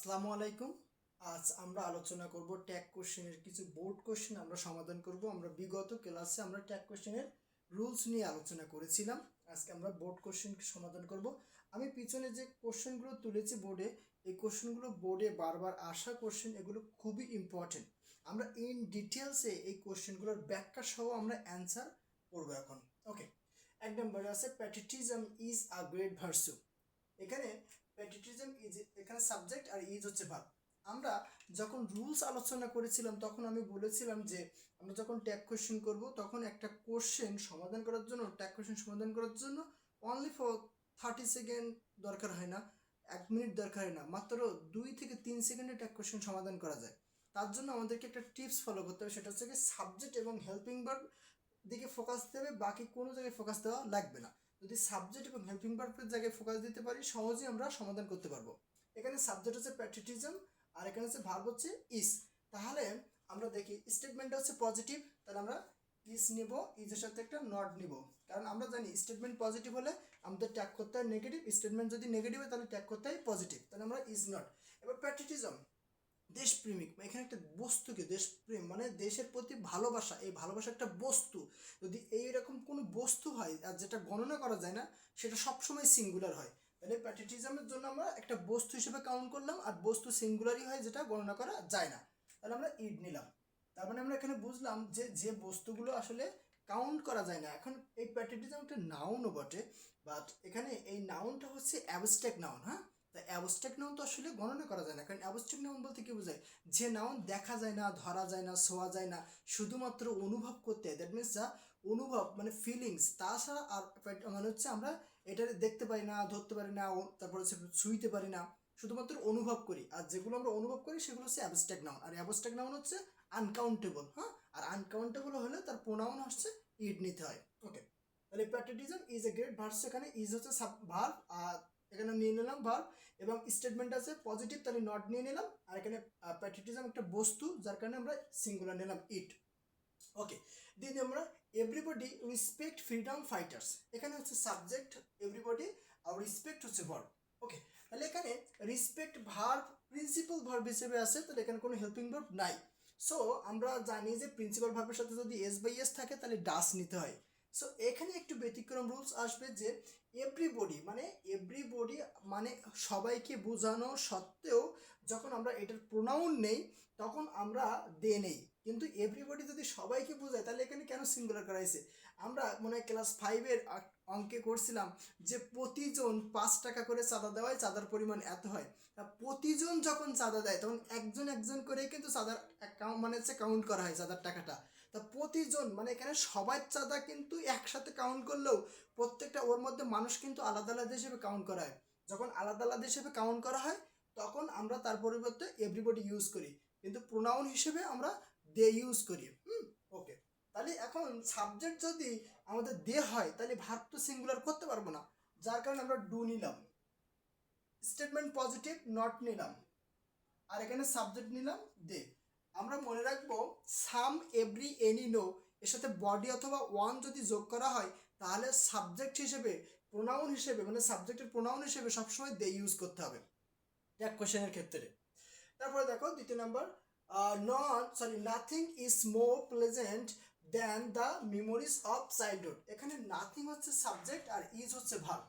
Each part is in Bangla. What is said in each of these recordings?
আসসালামু আলাইকুম। আজ আমরা আলোচনা করব ট্যাগ কোশ্চেনের কিছু বোর্ড কোশ্চেন আমরা সমাধান করব। আমরা বিগত ক্লাসে আমরা ট্যাগ কোশ্চেনের রুলস নিয়ে আলোচনা করেছিলাম। আজকে আমরা বোর্ড কোশ্চেন সমাধান করব। আমি পিছনে যে কোশ্চেনগুলো তুলেছি বোর্ডে, এই কোশ্চেনগুলো বোর্ডে বারবার আসা কোশ্চেন, এগুলো খুবই ইম্পর্টেন্ট। আমরা ইন ডিটেলসে এই কোশ্চেনগুলোর ব্যাখ্যা সহ আমরা অ্যান্সার করবো এখন। ওকে, এক নম্বরে আছে patriotism is a great versa. এখানে প্যাট্রিয়টিজম ইজ, এখানে সাবজেক্ট আর ইজ হচ্ছে ভার্ব। আমরা যখন রুলস আলোচনা করেছিলাম তখন আমি বলেছিলাম যে আমরা যখন ট্যাগ কোশ্চেন করব তখন একটা কোশ্চেন সমাধান করার জন্য, ট্যাগ কোশ্চেন সমাধান করার জন্য অনলি ফর 30 সেকেন্ড দরকার হয় না, 1 মিনিট দরকার হয় না, মাত্র 2 থেকে 3 সেকেন্ডে ট্যাগ কোশ্চেন সমাধান করা যায়। তার জন্য আমাদেরকে একটা টিপস ফলো করতে হবে, সেটা হচ্ছে কি সাবজেক্ট এবং হেল্পিং ভার্ব দিকে ফোকাস দেবে, বাকি কোনো জায়গায় ফোকাস দেওয়া লাগবে না। যদি সাবজেক্ট এবং হেল্পিং ভার্বের জায়গায় ফোকাস দিতে পারি সহজেই আমরা সমাধান করতে পারবো। এখানে সাবজেক্ট হচ্ছে প্যাট্রিয়টিজম আর এখানে হচ্ছে ভার্ব হচ্ছে ইজ। তাহলে আমরা দেখি স্টেটমেন্টটা হচ্ছে পজিটিভ, তাহলে আমরা ইজ নিব, ইজের সাথে একটা নট নিব, কারণ আমরা জানি স্টেটমেন্ট পজিটিভ হলে আমাদের ট্যাগ করতে হয় নেগেটিভ, স্টেটমেন্ট যদি নেগেটিভ হয় তাহলে ট্যাগ করতে হয় পজিটিভ, তাহলে আমরা ইজ নট। এবার প্যাট্রিয়টিজম দেশপ্রেমিক, এখানে একটা বস্তুকে, দেশপ্রেম মানে দেশের প্রতি ভালোবাসা, এই ভালোবাসা একটা বস্তু। যদি এইরকম কোনো বস্তু হয় আর যেটা গণনা করা যায় না, সেটা সবসময় সিঙ্গুলার হয়। তাহলে প্যাট্রিয়টিজমের জন্য আমরা একটা বস্তু হিসেবে কাউন্ট করলাম, আর বস্তু সিঙ্গুলারই হয় যেটা গণনা করা যায় না, তাহলে আমরা ইড নিলাম। তার মানে আমরা এখানে বুঝলাম যে যে বস্তুগুলো আসলে কাউন্ট করা যায় না। এখন এই প্যাট্রিয়টিজম একটা নাউনও বটে, বাট এখানে এই নাউনটা হচ্ছে অ্যাবস্ট্রাক্ট নাউন। হ্যাঁ, তা অ্যাবস্ট্রাক্ট নাউন তো আসলে গণনা করা যায় না, কারণ অ্যাবস্ট্রাক্ট নাউন বলতে কি বোঝায়? যে নাউন দেখা যায় না, ধরা যায় না, ছোঁয়া যায় না, শুধুমাত্র অনুভব করতে হয়, দ্যাট মিনস যা অনুভব মানে ফিলিংস, তাছাড়া আর মানে হচ্ছে আমরা এটা দেখতে পারি না, ধরতে পারি না, তারপর হচ্ছে ছুঁইতে পারি না, শুধুমাত্র অনুভব করি। আর যেগুলো আমরা অনুভব করি সেগুলো হচ্ছে অ্যাবস্ট্রাক্ট নাউন, আর অ্যাবস্ট্রাক্ট নাউন হচ্ছে আনকাউন্টেবল। হ্যাঁ, আর আনকাউন্টেবল হলে তার প্রোনাউন হচ্ছে ইড নিতে হয়। ওকে, তাহলে patriotism is a great verse, এখানে ইজ হচ্ছে সাব ভার্ব, আর এখানে নিয়ে নিলাম ভার্ব, এবং স্টেটমেন্ট আছে পজিটিভ, তাহলে নট নিয়ে নিলাম, আর এখানে প্যাট্রিয়টিজম একটা বস্তু যার কারণে আমরা সিঙ্গুলার নিলাম ইট। ওকে, দিয়ে আমরা এভরিবডি রেসপেক্ট ফ্রিডম ফাইটার্স, এখানে হচ্ছে সাবজেক্ট এভরিবডি, আর রেসপেক্ট হচ্ছে ভার্ব। ওকে, তাহলে এখানে রেসপেক্ট ভার্ব প্রিন্সিপাল ভার্ব হিসেবে আছে, তাহলে এখানে কোনো হেল্পিং ভার্ব নাই। সো আমরা জানি যে প্রিন্সিপাল ভার্বের সাথে যদি এস বাই এস থাকে তাহলে ডাস নিতে হয়। সো এখানে একটু ব্যতিক্রম রুলস আসবে যে এভরিবডি মানে সবাইকে বোঝানো সত্ত্বেও যখন আমরা এটার প্রোনাউন নেই তখন আমরা দে নেই, কিন্তু এভরিবডি যদি সবাইকে বোঝায় তাহলে এখানে কেন সিঙ্গুলার করা হয়েছে? আমরা মনে হয় ক্লাস 5-এর অঙ্কে করছিলাম যে প্রতিজন 5 টাকা করে চাঁদা দেওয়ায় চাঁদার পরিমাণ এত হয়। তা প্রতিজন যখন চাঁদা দেয় তখন একজন একজন করে কিন্তু চাঁদার মানে হচ্ছে কাউন্ট করা হয় চাঁদার টাকাটা। তা প্রতিজন মানে এখানে সবার চাঁদা কিন্তু একসাথে কাউন্ট করলেও প্রত্যেকটা ওর মধ্যে মানুষ কিন্তু আলাদা আলাদা হিসেবে কাউন্ট করা হয়। যখন আলাদা আলাদা হিসেবে কাউন্ট করা হয় তখন আমরা তার পরিবর্তে এভরিবডি ইউজ করি, কিন্তু প্রোনাউন হিসেবে আমরা দে ইউজ করি। ওকে, তাহলে এখন সাবজেক্ট যদি আমাদের দে হয় তাহলে ভার্ব তো সিঙ্গুলার করতে পারবো না, যার কারণে আমরা ডু নিলাম, স্টেটমেন্ট পজিটিভ নট নিলাম, আর এখানে সাবজেক্ট নিলাম দে। আমরা মনে রাখবো সাম, এভরি, এনি, নো এর সাথে বডি অথবা ওয়ান যদি যোগ করা হয় তাহলে সাবজেক্ট হিসেবে, প্রোনাউন হিসেবে মানে সাবজেক্টের প্রোনাউন হিসেবে সবসময় দে ইউজ করতে হবে এক কোশ্চেনের ক্ষেত্রে। তারপরে দেখো দ্বিতীয় number, nothing is more pleasant than the memories of childhood, এখানে নাথিং হচ্ছে সাবজেক্ট আর ইজ হচ্ছে ভার্ব।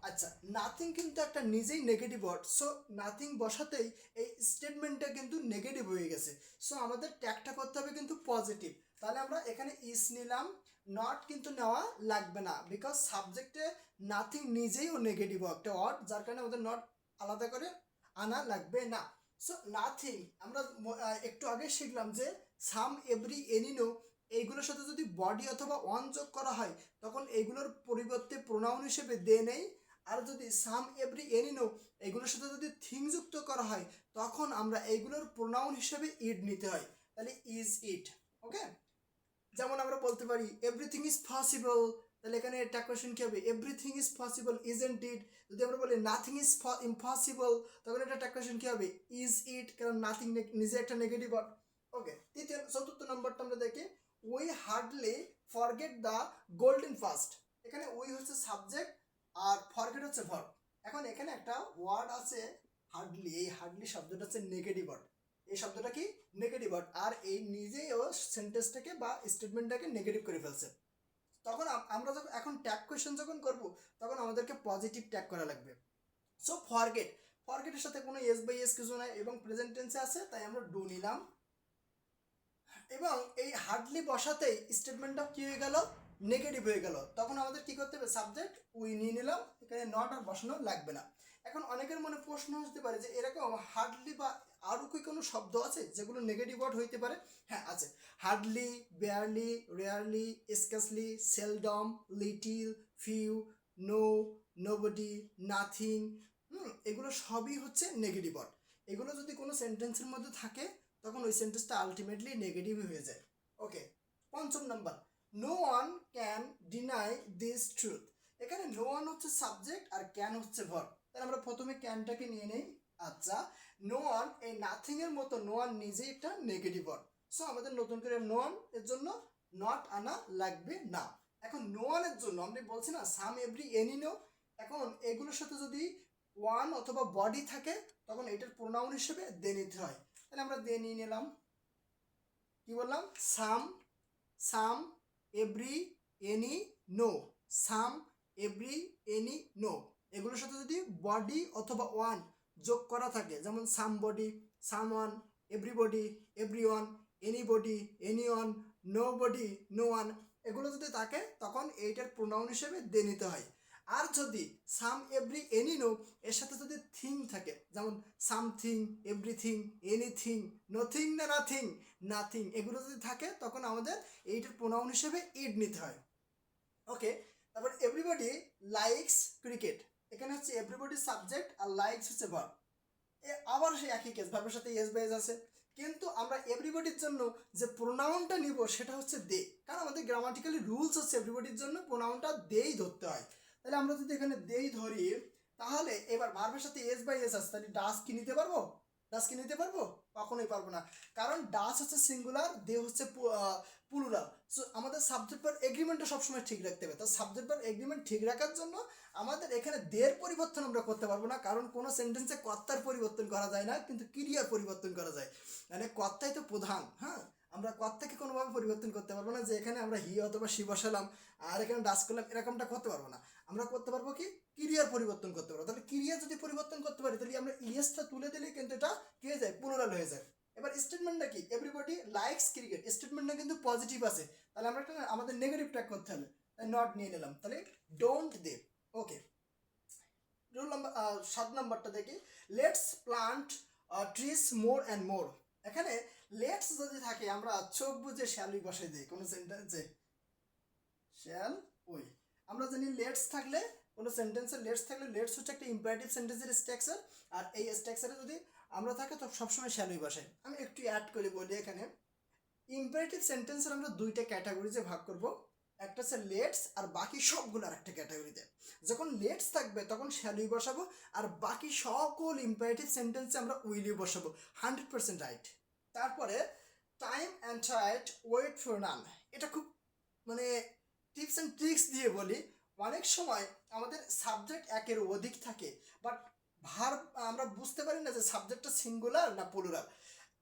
আচ্ছা, নাথিং কিন্তু একটা নিজেই নেগেটিভ ওয়ার্ড, সো নাথিং বসাতেই এই স্টেটমেন্টটা কিন্তু নেগেটিভ হয়ে গেছে। সো আমাদের ট্যাগটা করতে হবে কিন্তু পজিটিভ, তাহলে আমরা এখানে ইজ নিলাম, নট কিন্তু নেওয়া লাগবে না, বিকজ সাবজেক্টে নাথিং নিজেই ও নেগেটিভ একটা ওয়ার্ড, যার কারণে আমাদের নট আলাদা করে আনা লাগবে না। সো নাথিং আমরা একটু আগে শিখলাম যে সাম, এভরি, এনি, নো এইগুলোর সাথে যদি বডি অথবা অন যোগ করা হয় তখন এইগুলোর পরিবর্তে প্রোনাউন হিসেবে দে নেই, আর যদি সাম, এভরি, এনি, নো এগুলোর সাথে যদি থিং যুক্ত করা হয় তখন আমরা এইগুলোর প্রোনাউন হিসেবে ইড নিতে হয়, তাহলে ইজ ইট। ওকে, যেমন আমরা বলতে পারি এভরিথিং ইজ পসিবল, তাহলে এখানে একটা কোয়েশ্চেন কি হবে? Everything is possible isn't it. যদি আমরা বলি নাথিং ইজ ইম্পসিবল তখন এটা একটা কোয়েশ্চেন কি হবে? ইজ ইট, কারণ নাথিং নিজে একটা নেগেটিভ ওয়ার্ড। ওকে, চতুর্থ নম্বরটা আমরা দেখি, we hardly forget the golden fast, এখানে উই হচ্ছে সাবজেক্ট আর ফরগেট হচ্ছে ভার্ব। এখন এখানে একটা ওয়ার্ড আছে হার্ডলি, এই হার্ডলি শব্দটা হচ্ছে নেগেটিভ ওয়ার্ড। এই শব্দটা কি নেগেটিভ ওয়ার্ড, আর এই নিজেই ও সেন্টেন্সটাকে বা স্টেটমেন্টটাকে নেগেটিভ করে ফেলছে। তখন আমরা যখন এখন ট্যাগ কোয়েশ্চেন যখন করব তখন আমাদেরকে পজিটিভ ট্যাগ করা লাগবে। সো ফরগেট, ফরগেটের সাথে কোনো এস বাই এস কিছু নাই এবং প্রেজেন্ট টেন্সে আছে, তাই আমরা ডু নিলাম। এবং এই হার্ডলি বসাতেই স্টেটমেন্টটা কি হয়ে গেল, নেগেটিভ হয়ে গেল। তখন আমাদের কি করতে হবে, সাবজেক্ট উই নিয়ে নিলাম, এখানে নট আর বসানো লাগবে না। এখন অনেকের মনে প্রশ্ন আসতে পারে যে এরকম হার্ডলি বা আরও কি কোনো শব্দ আছে যেগুলো নেগেটিভ ওয়ার্ড হইতে পারে? হ্যাঁ আছে। Hardly, barely, rarely, scarcely, seldom, little, few, no, nobody, nothing, এগুলো সবই হচ্ছে নেগেটিভ ওয়ার্ড। এগুলো যদি কোনো সেন্টেন্সের মধ্যে থাকে তখন ওই সেন্টেন্সটা আলটিমেটলি নেগেটিভ হয়ে যায়। ওকে, পঞ্চম number, no one can deny this truth. এখানে নো ওয়ান হচ্ছে সাবজেক্ট আর ক্যান হচ্ছে ভার্ব। তাহলে আমরা প্রথমে ক্যানটাকে নিয়ে নেই। আচ্ছা, নো ওয়ান, এই নাথিং এর মতো নো ওয়ান নিজেই একটা নেগেটিভ ওয়ার্ড। সো আমাদের নতুন করে নো ওয়ান এর জন্য নট আনা লাগবে না। এখন নো ওয়ানের জন্য আমরা বলছি না সাম, এভরি, এনি, নো, এখন এগুলোর সাথে যদি ওয়ান অথবা বডি থাকে তখন এটার প্রোনাউন হিসেবে দে নিতে হয়। তাহলে আমরা দে নিয়ে নিলাম। কি বললাম, সাম, সাম, এভরি, এনি, নো, সাম, এভরি, এনি, নো। এগুলোর সাথে যদি বডি অথবা ওয়ান যোগ করা থাকে, যেমন somebody, someone, everybody, everyone, anybody, anyone, nobody, no one, এগুলো যদি থাকে তখন এইটার প্রোনাউন হিসেবে দে নিতে হয়। আর যদি সাম, এভরি, এনি, নো এর সাথে যদি থিং থাকে, যেমন সামথিং, এভরিথিং, এনিথিং, নথিং না নাথিং, নাথিং, এগুলো যদি থাকে তখন আমাদের এইটার প্রোনাউন হিসেবে ইড নিতে হয়। ওকে, তারপর এভরিবডি লাইকস ক্রিকেট, এখানে হচ্ছে এভরিবডি সাবজেক্ট আর লাইকস হচ্ছে ভার্ব। আবার সেই একই কেস, ভার্বের সাথে এস বাই এস আছে, কিন্তু আমরা এভরিবডির জন্য যে প্রোনাউনটা নিব সেটা হচ্ছে দে, কারণ আমাদের গ্রামাটিক্যালি রুলস হচ্ছে এভরিবডির জন্য প্রোনাউনটা দেই ধরতে হয়। তাহলে আমরা যদি এখানে দেই ধরি তাহলে এবার ভার্বের সাথে এস বাই এস আছে, তাহলে ডাস কি নিতে পারবো? ডাস কি নিতে পারবো? কখনোই পারবো না, কারণ ডাস হচ্ছে সিঙ্গুলার, দে হচ্ছে প্লুরাল। সো আমাদের সাবজেক্ট ভার্ব এগ্রিমেন্টটা সবসময় ঠিক রাখতে হবে। তো সাবজেক্ট ভার্ব এগ্রিমেন্ট ঠিক রাখার জন্য আমাদের এখানে দের পরিবর্তন আমরা করতে পারবো না, কারণ কোনো সেন্টেন্সে কর্তার পরিবর্তন করা যায় না, কিন্তু ক্রিয়ার পরিবর্তন করা যায়। মানে কর্তাই তো প্রধান, হ্যাঁ, আমরা কর্তাকে কোনোভাবে পরিবর্তন করতে পারবো না যে এখানে আমরা হি অথবা সি বসালাম আর এখানে ডাস করলাম, এরকমটা করতে পারবো না। আমরা করতে পারবো কি, ক্রিয়ার পরিবর্তন করতে পারবো। তাহলে ক্রিয়া যদি পরিবর্তন করতে পারি তাহলে আমরা ইএসটা তুলে দিলে কিন্তু এটা কি হয়ে যায়, প্লুরাল হয়ে যায়। এবার স্টেটমেন্টটা কি, এভরিবডি লাইকস ক্রিকেট, স্টেটমেন্টটা কিন্তু পজিটিভ আছে, তাহলে আমরা একটা আমাদের নেগেটিভ ট্যাগ করতে হবে, তাই নট নিয়ে নিলাম। তাহলে don't they. Okay, rule number 7 নাম্বারটা দেখি, let's plant trees more and more. এখানে লেটস যদি থাকে আমরা চোখ বুঝে শ্যালই বসাই দিই কোনো সেন্টেন্সে, শ্যাল ওই। আমরা জানি লেটস থাকলে কোনো সেন্টেন্সে লেটস থাকলে লেটস হচ্ছে একটা ইম্পারেটিভ সেন্টেন্সের স্ট্রাকচার, আর এই স্ট্রাকচারে যদি আমরা থাকে তো সবসময় শ্যালই বসাই। আমি একটু অ্যাড করে বলি, এখানে ইম্পারেটিভ সেন্টেন্সের আমরা দুইটা ক্যাটাগরিতে ভাগ করব, একটা হচ্ছে লেটস আর বাকি সবগুলো আর একটা ক্যাটাগরিতে। যখন লেটস থাকবে তখন শ্যালই বসাবো, আর বাকি সকল ইম্পারেটিভ সেন্টেন্সে আমরা উইলি বসাবো, 100% রাইট। তারপরে time and tide wait for none, এটা খুব মানে টিপস অ্যান্ড ট্রিক্স দিয়ে বলি। অনেক সময় আমাদের সাবজেক্ট একের অধিক থাকে, বাট ভার্ব আমরা বুঝতে পারি না যে সাবজেক্টটা সিঙ্গুলার না প্লুরাল।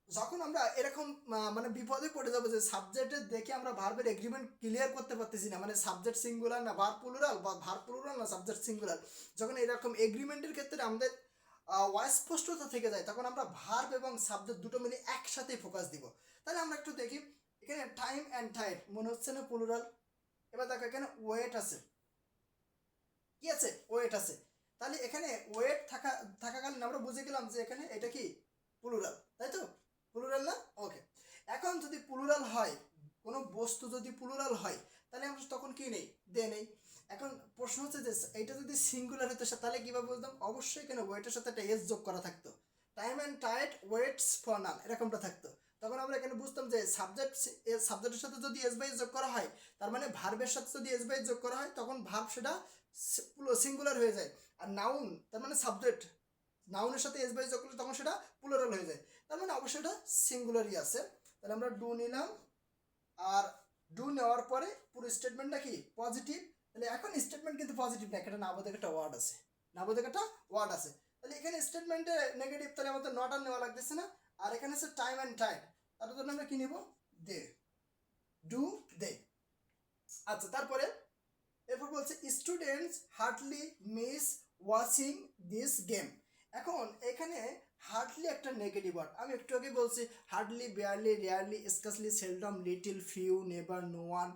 যখন আমরা এরকম মানে বিপদে পড়ে যাবো যে সাবজেক্টের দেখে আমরা ভার্বের এগ্রিমেন্ট ক্লিয়ার করতে পারতেছি না, মানে সাবজেক্ট সিঙ্গুলার না ভার্ব প্লুরাল বা ভার্ব প্লুরাল না সাবজেক্ট সিঙ্গুলার, যখন এরকম এগ্রিমেন্টের ক্ষেত্রে আমাদের অস্পষ্টতা থেকে যায় তখন আমরা ভার্ব এবং সাবজেক্ট দুটো মিলে একসাথেই ফোকাস দিব। তাহলে আমরা একটু দেখি, এখানে টাইম অ্যান্ড টাইট মনে হচ্ছে না প্লুরাল? এবার দেখো এখানে ওয়েট আছে, কি আছে, ওয়েট আছে। তাহলে এখানে ওয়েট থাকাকালীন আমরা বুঝে গেলাম যে এখানে এটা কি প্লুরাল, তাই তো? প্লুরাল না? ওকে, এখন যদি প্লুরাল হয়, কোনো বস্তু যদি প্লুরাল হয় তাহলে আমরা তখন কি নেই, দে নেই। এখন প্রশ্ন হচ্ছে যে এইটা যদি সিঙ্গুলার হতো তাহলে কীভাবে বুঝতাম? অবশ্যই কেন ওয়েটের সাথে একটা এস যোগ করা থাকতো, time and tight waits for none এরকমটা থাকতো। তখন আমরা এখানে বুঝতাম যে সাবজেক্টের সাথে যদি এস বাই যোগ করা হয়, তার মানে ভার্বের সাথে যদি এস বাই যোগ করা হয় তখন ভার্ব সেটা সিঙ্গুলার হয়ে যায়, আর নাউন তার মানে সাবজেক্ট নাউনের সাথে এস বাই যোগ করলে তখন সেটা প্লুরাল হয়ে যায়, তার মানে অবশ্যই এটা সিঙ্গুলারই আছে। তাহলে আমরা ডু নিলাম, আর ডু নেওয়ার পরে পুরো স্টেটমেন্টটা কি পজিটিভ। তাহলে এখন স্টেটমেন্ট কিন্তু পজিটিভ না, একটা নাবোধক একটা ওয়ার্ড আছে, নাবোধক একটা ওয়ার্ড আছে। তাহলে এখানে স্টেটমেন্টে নেগেটিভ, তাহলে আমাদের নট আর নেওয়া লাগতেছে না। আর এখানে হচ্ছে টাইম অ্যান্ড টাইড, তার জন্য আমরা কি নিব? দে, ডু দে। আচ্ছা, তারপরে এরপর বলছে students hardly miss watching this game. এখন এখানে হার্ডলি একটা নেগেটিভ ওয়ার্ড, আমি একটু আগে বলছি hardly, barely, rarely, scarcely, seldom, little, few, never, no one,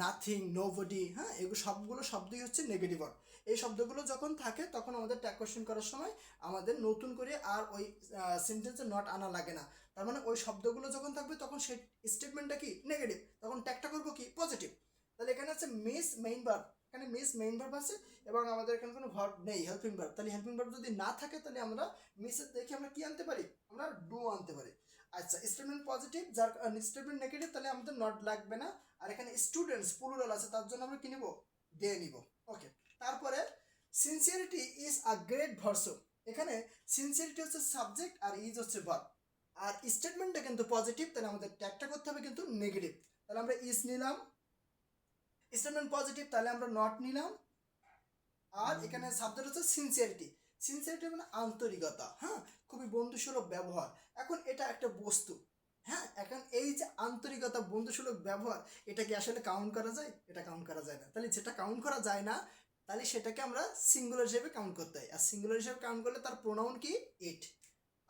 nothing, nobody. হ্যাঁ, এগুলো সবগুলো শব্দই হচ্ছে নেগেটিভ ওয়ার্ড। এই শব্দগুলো যখন থাকে তখন আমাদের ট্যাগ কোশ্চেন করার সময় আমাদের নতুন করে আর ওই সেন্টেন্সে নট আনা লাগে না। তার মানে ওই শব্দগুলো যখন থাকবে তখন সেই স্টেটমেন্টটা কি নেগেটিভ, তখন ট্যাগটা করবো কি পজিটিভ। তাহলে এখানে আছে মিস মেইন ভার্ব, এখানে মিস মেইন ভার্ব আছে এবং আমাদের এখানে কোনো ভার্ব নেই, হেল্পিং ভার্ব। তাহলে হেল্পিং ভার্ব যদি না থাকে তাহলে আমরা মিসের দেখে আমরা কি আনতে পারি? আমরা ডু আনতে পারি। আচ্ছা, স্টেটমেন্ট পজিটিভ, যার স্টেটমেন্ট নেগেটিভ, তাহলে আমাদের নট লাগবে না। আর এখানে স্টুডেন্টস প্লুরাল আছে, তার জন্য আমরা কি নিব? দে নিব। ওকে, তারপরে sincerity is a great versa. এখানে সিনসিয়ারিটি হচ্ছে সাবজেক্ট আর ইজ হচ্ছে ভার্ব। আর স্টেটমেন্টটা কিন্তু পজিটিভ, তাহলে আমাদের ট্যাগটা করতে হবে কিন্তু নেগেটিভ। তাহলে আমরা ইজ নিলাম, স্টেটমেন্ট পজিটিভ, তাহলে আমরা নট নিলাম। আর এখানে সাবজেক্ট হচ্ছে সিনসিয়ারিটি। সিনসিয়ারিটি মানে আন্তরিকতা, হ্যাঁ, খুবই বন্ধুসুলভ ব্যবহার। এখন এটা একটা বস্তু, হ্যাঁ, এখন এই যে আন্তরিকতা, বন্ধুসুলভ ব্যবহার, এটা কি আসলে কাউন্ট করা যায়? এটা কাউন্ট করা যায় না। তাহলে যেটা কাউন্ট করা যায় না, তাহলে সেটাকে আমরা সিঙ্গুলার হিসেবে কাউন্ট করতে হয়। আর সিঙ্গুলার হিসেবে কাউন্ট করলে তার প্রোনাউন কি? ইট।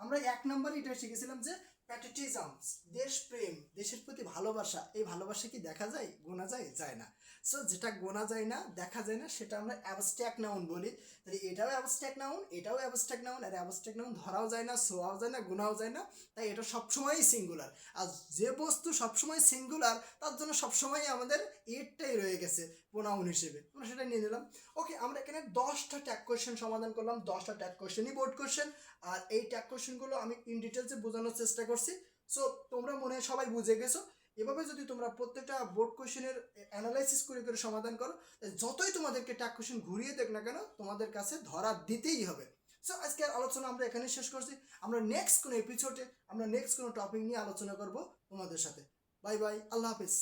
আমরা 1 নম্বরে এটা শিখেছিলাম যে প্যাট্রিয়টিজমস, দেশপ্রেম, দেশের প্রতি ভালোবাসা। এই ভালোবাসা কি দেখা যায়? গোনা যায়? যায় না। সো যেটা গোনা যায় না, দেখা যায় না, সেটা আমরা অ্যাবস্ট্রাক্ট নাউন বলি। তাহলে এটাও অ্যাবস্ট্রাক্ট নাউন, এটাও অ্যাবস্ট্রাক্ট নাউন। আর অ্যাবস্ট্রাক্ট নাউন ধরাও যায় না, ছোঁয়াও যায় না, গোনাও যায় না, তাই এটা সবসময়ই সিঙ্গুলার। আর যে বস্তু সবসময় সিঙ্গুলার, তার জন্য সবসময় আমাদের এটাই রয়ে গেছে প্রোনাউন হিসেবে, আমরা সেটা নিয়ে নিলাম। ওকে, আমরা এখানে 10টা ট্যাগ কোয়েশ্চেন সমাধান করলাম, 10টা ট্যাগ কোয়েশ্চেনই বোর্ড কোয়েশ্চেন। আর এই ট্যাগ কোয়েশ্চেনগুলো আমি ইন ডিটেলসে বোঝানোর চেষ্টা করছি। সো তোমরা মনে হয় সবাই বুঝে গেছো। এভাবে যদি তোমরা প্রত্যেকটা বোর্ড কোয়েশ্চেনের অ্যানালাইসিস করে করে সমাধান করো, যতই তোমাদেরকে ট্যাগ কোয়েশ্চেন ঘুরিয়ে দেখ না কেন, তোমাদের কাছে ধরা দিতেই হবে। সো আজকের আলোচনা আমরা এখানেই শেষ করছি। আমরা নেক্সট কোনো এপিসোডে আমরা নেক্সট কোনো টপিক নিয়ে আলোচনা করব তোমাদের সাথে। বাই বাই, আল্লাহ হাফিজ।